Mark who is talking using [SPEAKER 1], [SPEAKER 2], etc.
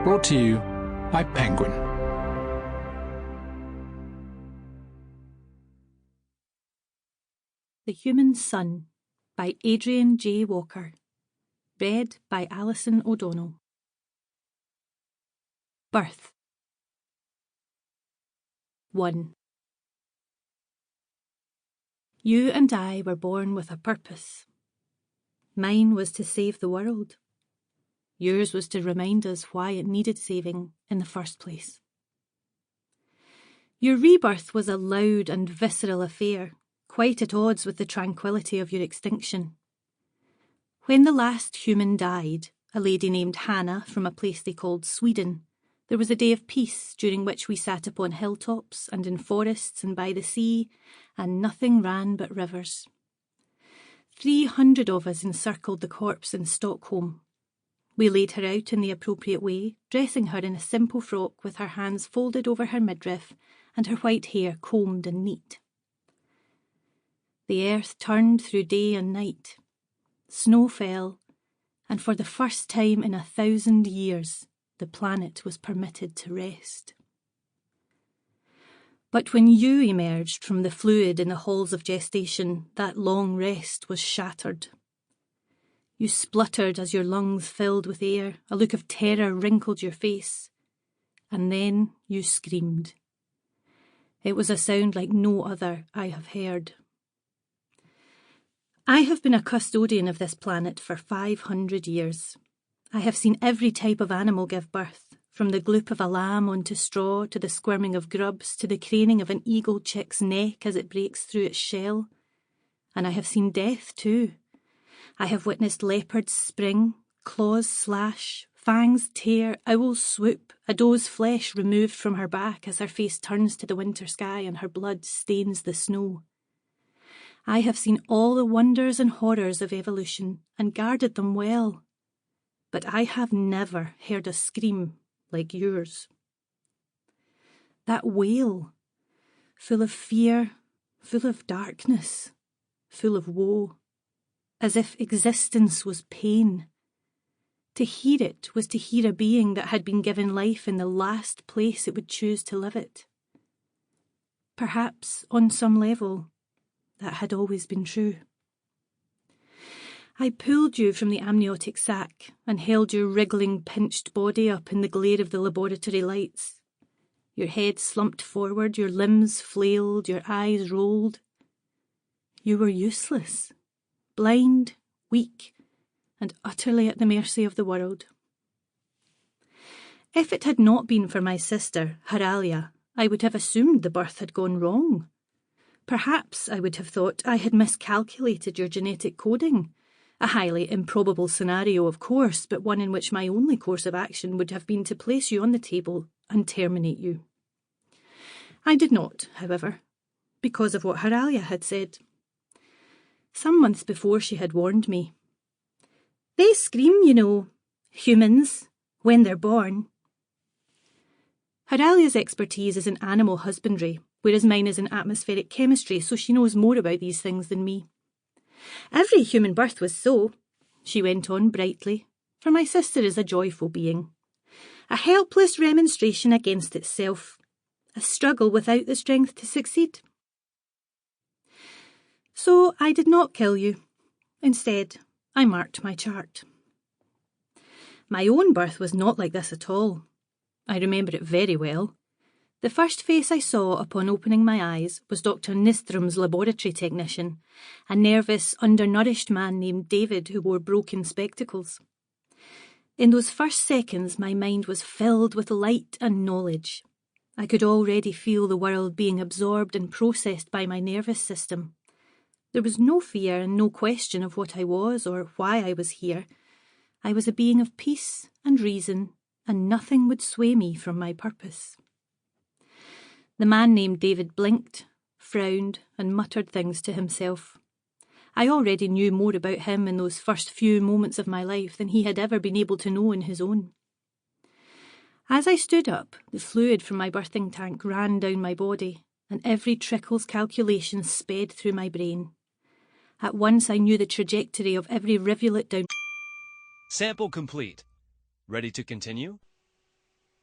[SPEAKER 1] Brought to you by Penguin.
[SPEAKER 2] The Human Sun by Adrian J. Walker. Read by Alison O'Donnell. Birth. 1. You and I were born with a purpose. Mine was to save the world. Yours was to remind us why it needed saving in the first place. Your rebirth was a loud and visceral affair, quite at odds with the tranquility of your extinction. When the last human died, a lady named Hannah from a place they called Sweden, there was a day of peace during which we sat upon hilltops and in forests and by the sea, and nothing ran but rivers. 300 of us encircled the corpse in Stockholm. We laid her out in the appropriate way, dressing her in a simple frock with her hands folded over her midriff and her white hair combed and neat. The earth turned through day and night. Snow fell, and for the first time in 1,000 years, the planet was permitted to rest. But when you emerged from the fluid in the halls of gestation, that long rest was shattered. You spluttered as your lungs filled with air, a look of terror wrinkled your face, and then you screamed. It was a sound like no other I have heard. I have been a custodian of this planet for 500 years. I have seen every type of animal give birth, from the gloop of a lamb onto straw to the squirming of grubs to the craning of an eagle chick's neck as it breaks through its shell. And I have seen death too. I have witnessed leopards spring, claws slash, fangs tear, owls swoop, a doe's flesh removed from her back as her face turns to the winter sky and her blood stains the snow. I have seen all the wonders and horrors of evolution and guarded them well. But I have never heard a scream like yours. That wail, full of fear, full of darkness, full of woe, as if existence was pain. To hear it was to hear a being that had been given life in the last place it would choose to live it. Perhaps, on some level, that had always been true. I pulled you from the amniotic sac and held your wriggling, pinched body up in the glare of the laboratory lights. Your head slumped forward, your limbs flailed, your eyes rolled. You were useless, blind, weak, and utterly at the mercy of the world. If it had not been for my sister, Haralia, I would have assumed the birth had gone wrong. Perhaps I would have thought I had miscalculated your genetic coding. A highly improbable scenario, of course, but one in which my only course of action would have been to place you on the table and terminate you. I did not, however, because of what Haralia had said. Some months before she had warned me. They scream, you know, humans, when they're born. Haralia's expertise is in animal husbandry, whereas mine is in atmospheric chemistry, so she knows more about these things than me. Every human birth was so, she went on brightly, for my sister is a joyful being. A helpless remonstration against itself, a struggle without the strength to succeed. So I did not kill you. Instead, I marked my chart. My own birth was not like this at all. I remember it very well. The first face I saw upon opening my eyes was Dr. Nystrom's laboratory technician, a nervous, undernourished man named David who wore broken spectacles. In those first seconds, my mind was filled with light and knowledge. I could already feel the world being absorbed and processed by my nervous system. There was no fear and no question of what I was or why I was here. I was a being of peace and reason, and nothing would sway me from my purpose. The man named David blinked, frowned, and muttered things to himself. I already knew more about him in those first few moments of my life than he had ever been able to know in his own. As I stood up, the fluid from my birthing tank ran down my body, and every trickle's calculation sped through my brain. At once I knew the trajectory of every rivulet down.
[SPEAKER 3] Sample complete. Ready to continue?